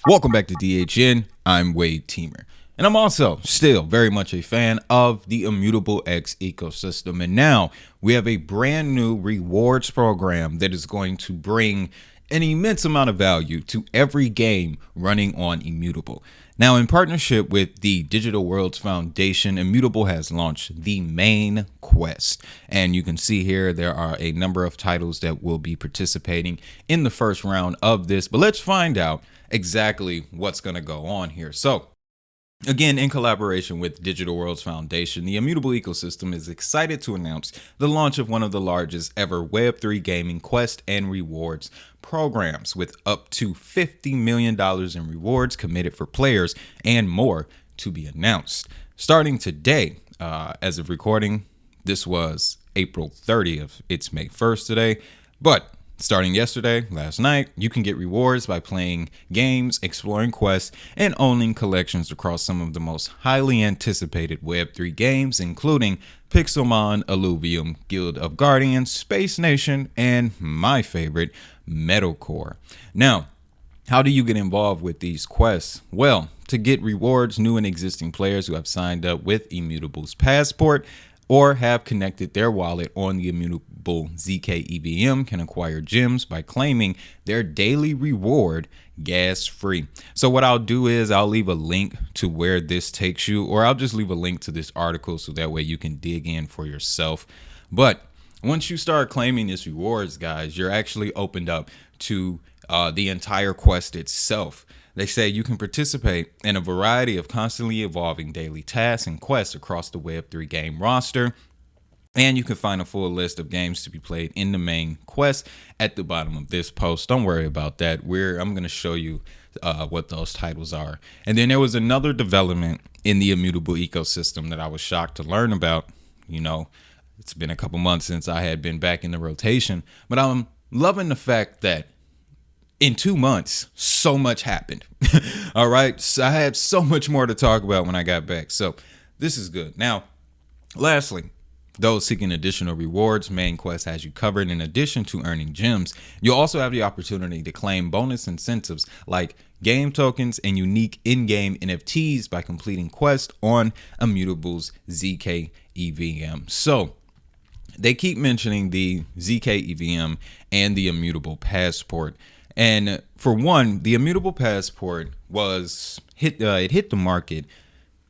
Welcome back to DHN. I'm Wade Teamer. And I'm also still very much a fan of the Immutable X ecosystem. And now we have a brand new rewards program that is going to bring an immense amount of value to every game running on Immutable. Now, in partnership with the Digital Worlds Foundation, Immutable has launched the main quest. And you can see here there are a number of titles that will be participating in the first round of this. But let's find out exactly what's going to go on here. So, again, in collaboration with Digital Worlds Foundation, the Immutable ecosystem is excited to announce the launch of one of the largest ever Web3 gaming quest and rewards programs, with up to $50 million in rewards committed for players and more to be announced. Starting today, as of recording, this was April 30th. It's May 1st today, but starting yesterday, last night, you can get rewards by playing games, exploring quests, and owning collections across some of the most highly anticipated Web3 games, including Pixelmon, Illuvium, Guild of Guardians, Space Nation, and my favorite, Metalcore. Now, how do you get involved with these quests? Well, to get rewards, new and existing players who have signed up with Immutable's Passport or have connected their wallet on the Immutable ZK EVM can acquire gems by claiming their daily reward gas free. So what I'll do is I'll leave a link to where this takes you, or I'll just leave a link to this article so that way you can dig in for yourself. But once you start claiming these rewards, guys, you're actually opened up to the entire quest itself. They say you can participate in a variety of constantly evolving daily tasks and quests across the Web3 game roster. And you can find a full list of games to be played in the main quest at the bottom of this post. Don't worry about that. I'm going to show you what those titles are. And then there was another development in the Immutable ecosystem that I was shocked to learn about. You know, it's been a couple months since I had been back in the rotation, but I'm loving the fact that in 2 months, so much happened. All right. So I had so much more to talk about when I got back. So this is good. Now, lastly, those seeking additional rewards, main quest has you covered. In addition to earning gems, you'll also have the opportunity to claim bonus incentives like game tokens and unique in-game NFTs by completing quests on Immutable's ZK EVM. So they keep mentioning the ZK EVM and the Immutable Passport. And for one, the Immutable Passport was hit the market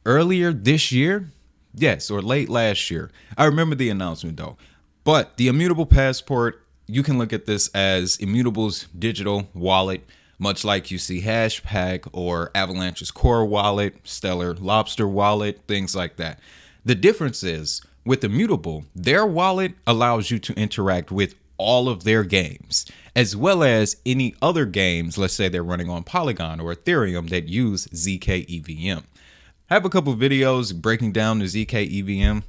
earlier this year. Yes, or late last year. I remember the announcement though. But the Immutable Passport, you can look at this as Immutable's digital wallet, much like you see Hashpack or Avalanche's Core wallet, Stellar Lobster wallet, things like that. The difference is with Immutable, their wallet allows you to interact with all of their games, as well as any other games, let's say they're running on Polygon or Ethereum that use ZK EVM. I have a couple of videos breaking down the ZK EVM.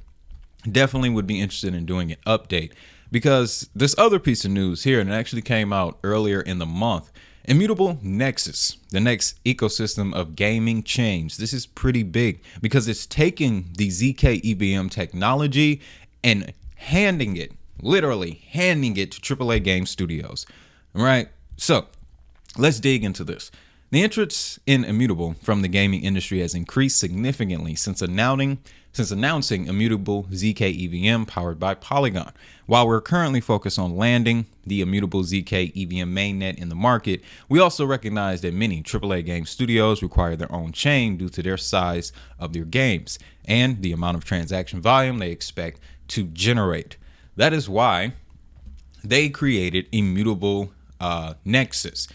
Definitely would be interested in doing an update, because this other piece of news here, and it actually came out earlier in the month, Immutable Nexus, the next ecosystem of gaming chains. This is pretty big because it's taking the ZK EVM technology and literally handing it to AAA game studios. All right, so let's dig into this. The interest in Immutable from the gaming industry has increased significantly since announcing Immutable ZK EVM powered by Polygon. While we're currently focused on landing the Immutable ZK EVM mainnet in the market, we also recognize that many AAA game studios require their own chain due to their size of their games and the amount of transaction volume they expect to generate. That is why they created Immutable Nexus.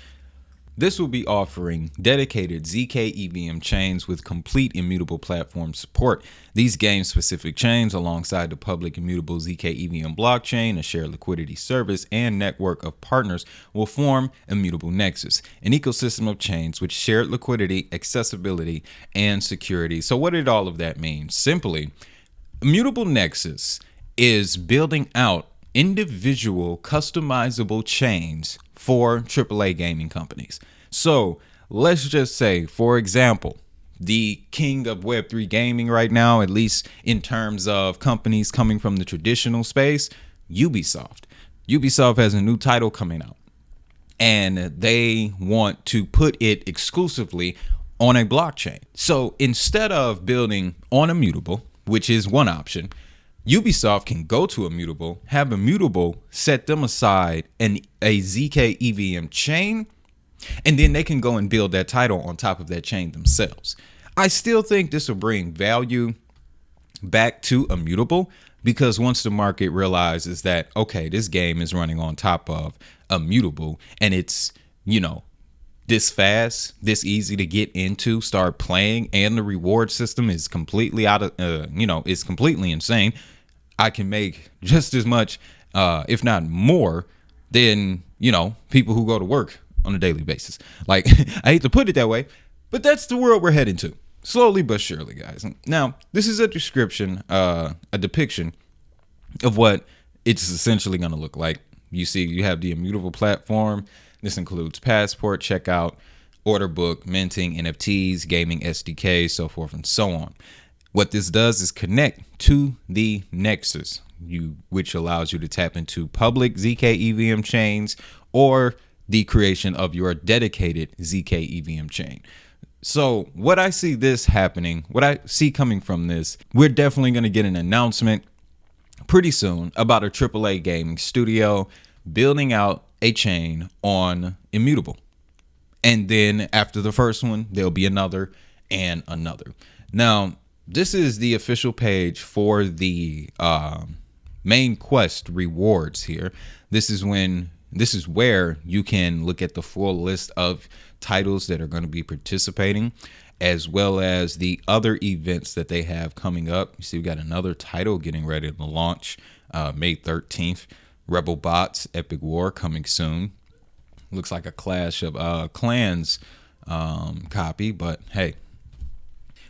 This will be offering dedicated ZK EVM chains with complete Immutable platform support. These game-specific chains, alongside the public Immutable ZK EVM blockchain, a shared liquidity service, and network of partners, will form Immutable Nexus, an ecosystem of chains with shared liquidity, accessibility, and security. So what did all of that mean? Simply, Immutable Nexus is building out individual customizable chains for AAA gaming companies. So let's just say, for example, the king of Web3 gaming right now, at least in terms of companies coming from the traditional space, Ubisoft. Ubisoft has a new title coming out. and they want to put it exclusively on a blockchain. So instead of building on Immutable, which is one option, Ubisoft can go to Immutable, have Immutable set them aside a ZK EVM chain, and then they can go and build that title on top of that chain themselves. I still think this will bring value back to Immutable, because once the market realizes that, okay, this game is running on top of Immutable and it's, this fast, this easy to get into, start playing, and the reward system is completely is completely insane. I can make just as much, if not more, than, people who go to work on a daily basis. Like, I hate to put it that way, but that's the world we're heading to. Slowly but surely, guys. Now, this is a description, a depiction of what it's essentially going to look like. You see, you have the Immutable platform. This includes Passport, Checkout, Order Book, Minting, NFTs, Gaming SDK, so forth and so on. What this does is connect to the Nexus, which allows you to tap into public ZK EVM chains or the creation of your dedicated ZK EVM chain. So what I see this happening, what I see coming from this, we're definitely going to get an announcement pretty soon about a AAA gaming studio building out a chain on Immutable. And then after the first one, there'll be another and another. Now, this is the official page for the main quest rewards here. This is where you can look at the full list of titles that are going to be participating, as well as the other events that they have coming up. You see, we got another title getting ready to launch May 13th. Rebel Bots Epic War coming soon. Looks like a Clash of Clans copy, but hey,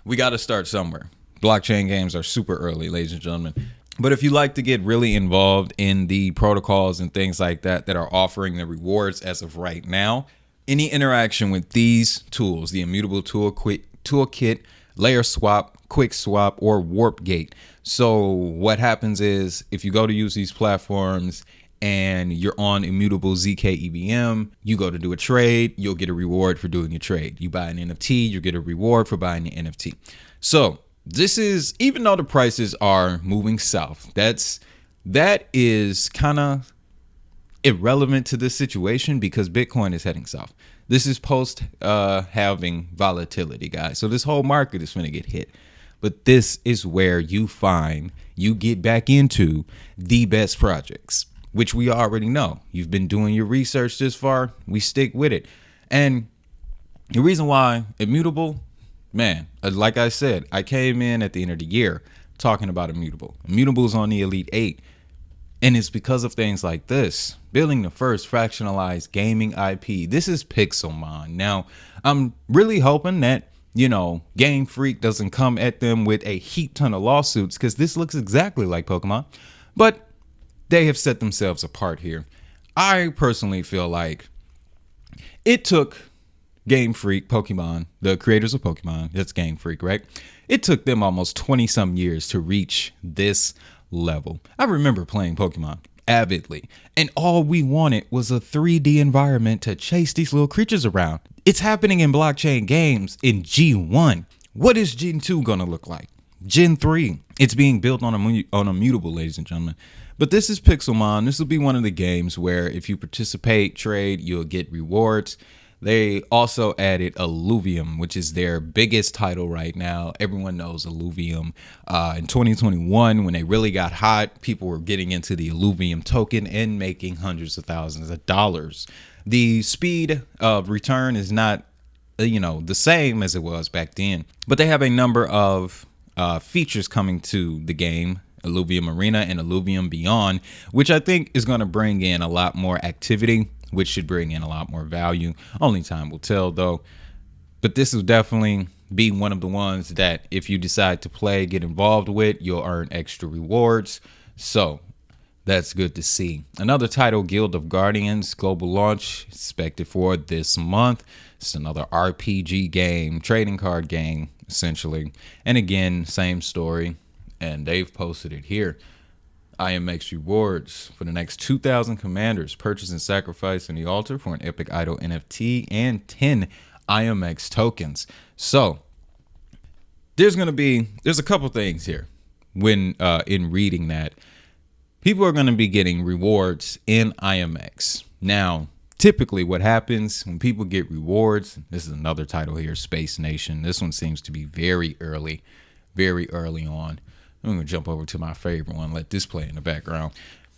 we got to start somewhere. Blockchain games are super early, ladies and gentlemen. But if you like to get really involved in the protocols and things like that that are offering the rewards as of right now, any interaction with these tools, the Immutable Toolkit, Layer Swap, Quick Swap, or Warp Gate. So what happens is if you go to use these platforms and you're on Immutable ZK EVM, you go to do a trade, you'll get a reward for doing a trade. You buy an NFT, you get a reward for buying an NFT. So this is, even though the prices are moving south, that is kind of irrelevant to this situation because Bitcoin is heading south. This is post halving volatility, guys. So this whole market is going to get hit. But this is where you get back into the best projects, which we already know. You've been doing your research this far. We stick with it. And the reason why Immutable, man, like I said, I came in at the end of the year talking about Immutable. Immutable is on the Elite 8. And it's because of things like this. Building the first fractionalized gaming IP. This is Pixelmon. Now, I'm really hoping that, Game Freak doesn't come at them with a heap ton of lawsuits, because this looks exactly like Pokemon. But they have set themselves apart here. I personally feel like it took Game Freak, Pokemon, the creators of Pokemon, that's Game Freak, right? It took them almost 20 some years to reach this level. I remember playing Pokemon avidly, and all we wanted was a 3D environment to chase these little creatures around. It's happening in blockchain games in G1. What is Gen 2 gonna look like? Gen 3, it's being built on Immutable, ladies and gentlemen. But this is Pixelmon. This will be one of the games where if you participate, trade, you'll get rewards. They also added Illuvium, which is their biggest title right now. Everyone knows Illuvium. In 2021, when they really got hot, people were getting into the Illuvium token and making hundreds of thousands of dollars. The speed of return is not, the same as it was back then, but they have a number of features coming to the game, Illuvium Arena and Illuvium Beyond, which I think is going to bring in a lot more activity, which should bring in a lot more value. Only time will tell, though. But this will definitely be one of the ones that if you decide to play, get involved with, you'll earn extra rewards. So that's good to see. Another title, Guild of Guardians, global launch expected for this month. It's another RPG game, trading card game, essentially. And again, same story. And they've posted it here. IMX rewards for the next 2,000 commanders. Purchase and sacrifice in the altar for an epic idol NFT and 10 IMX tokens. So there's a couple things here when in reading that. People are going to be getting rewards in IMX. Now, typically what happens when people get rewards, this is another title here, Space Nation. This one seems to be very early on. I'm going to jump over to my favorite one, let this play in the background.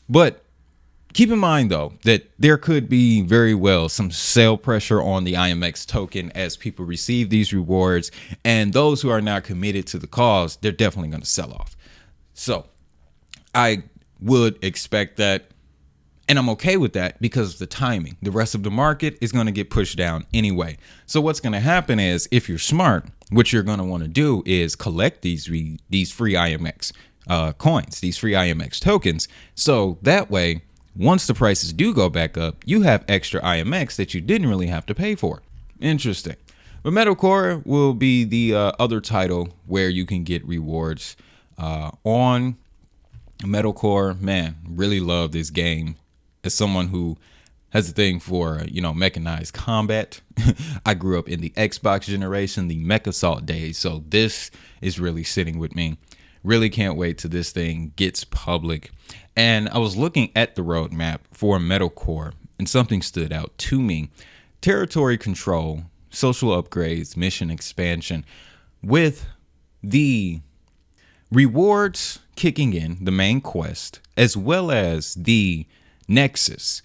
But keep in mind, though, that there could be very well some sale pressure on the IMX token as people receive these rewards. And those who are not committed to the cause, they're definitely going to sell off. So I would expect that. And I'm okay with that because of the timing. The rest of the market is going to get pushed down anyway. So what's going to happen is, if you're smart, what you're going to want to do is collect these free IMX coins, these free IMX tokens. So that way, once the prices do go back up, you have extra IMX that you didn't really have to pay for. Interesting. But Metalcore will be the other title where you can get rewards on Metalcore. Man, really love this game. As someone who has a thing for, mechanized combat, I grew up in the Xbox generation, the Mech Assault days. So this is really sitting with me. Really can't wait till this thing gets public. And I was looking at the roadmap for Metalcore, and something stood out to me. Territory control, social upgrades, mission expansion, with the rewards kicking in, the main quest, as well as the Nexus,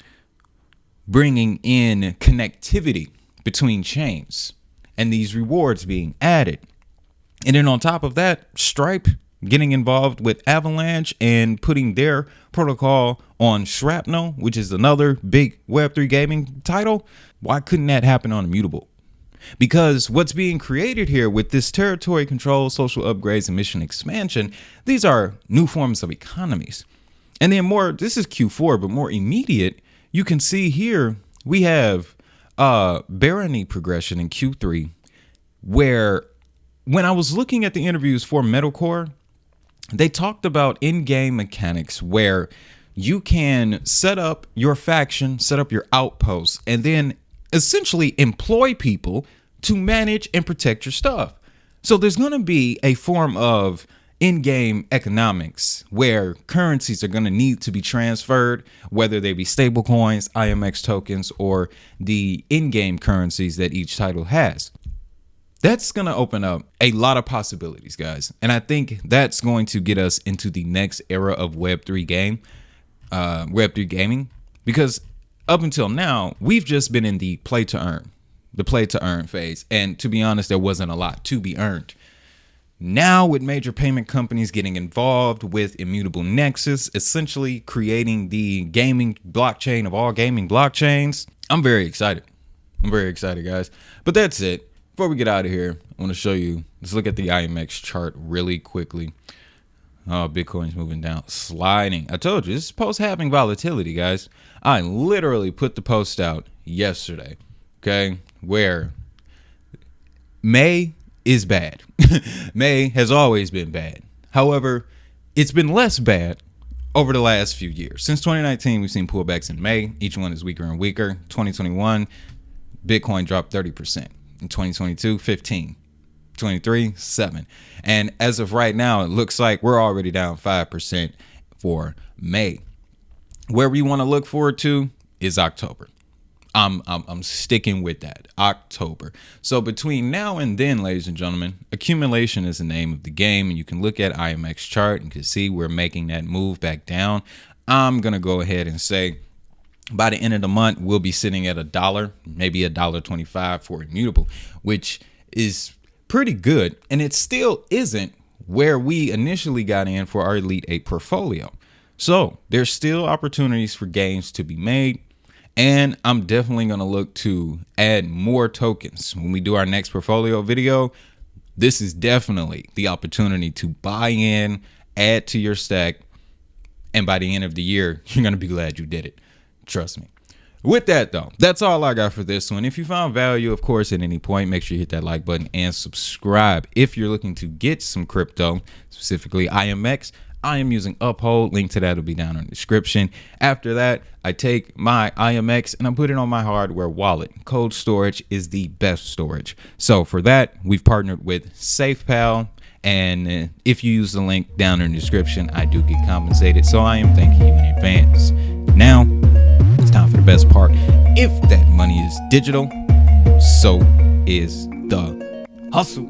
bringing in connectivity between chains and these rewards being added. And then on top of that, Stripe getting involved with Avalanche and putting their protocol on Shrapnel, which is another big Web3 gaming title. Why couldn't that happen on Immutable? Because what's being created here with this territory control, social upgrades, and mission expansion, these are new forms of economies. And then this is Q4, but more immediate, you can see here we have barony progression in Q3, where when I was looking at the interviews for Metalcore, they talked about in-game mechanics where you can set up your faction, set up your outposts, and then essentially employ people to manage and protect your stuff. So there's going to be a form of in-game economics where currencies are going to need to be transferred, whether they be stable coins, IMX tokens, or the in-game currencies that each title has. That's going to open up a lot of possibilities, guys. And I think that's going to get us into the next era of Web3 gaming, because up until now, we've just been in the play to earn phase. And to be honest, there wasn't a lot to be earned. Now, with major payment companies getting involved with Immutable Nexus, essentially creating the gaming blockchain of all gaming blockchains, I'm very excited. Guys. But that's it. Before we get out of here, I want to show you, let's look at the IMX chart really quickly. Oh, Bitcoin's moving down, sliding. I told you, this is post-halving volatility, guys. I literally put the post out yesterday, okay, where May is bad. May has always been bad. However, it's been less bad over the last few years. Since 2019, we've seen pullbacks in May. Each one is weaker and weaker. 2021, Bitcoin dropped 30%. In 2022, 15. 23, 7. And as of right now, it looks like we're already down 5% for May. Where we want to look forward to is October. I'm sticking with that, October. So between now and then, ladies and gentlemen, accumulation is the name of the game, and you can look at IMX chart and you can see we're making that move back down. I'm gonna go ahead and say by the end of the month, we'll be sitting at $1, maybe $1.25 for Immutable, which is pretty good. And it still isn't where we initially got in for our Elite 8 portfolio. So there's still opportunities for gains to be made. And I'm definitely going to look to add more tokens. When we do our next portfolio video, this is definitely the opportunity to buy in, add to your stack. And by the end of the year, you're going to be glad you did it. Trust me. With that, though, that's all I got for this one. If you found value, of course, at any point, make sure you hit that like button and subscribe. If you're looking to get some crypto, specifically IMX, I am using Uphold. Link to that will be down in the description. After that, I take my IMX and I put it on my hardware wallet. Cold storage is the best storage. So for that, we've partnered with SafePal. And if you use the link down in the description, I do get compensated. So I am thanking you in advance. Now, it's time for the best part. If that money is digital, so is the hustle.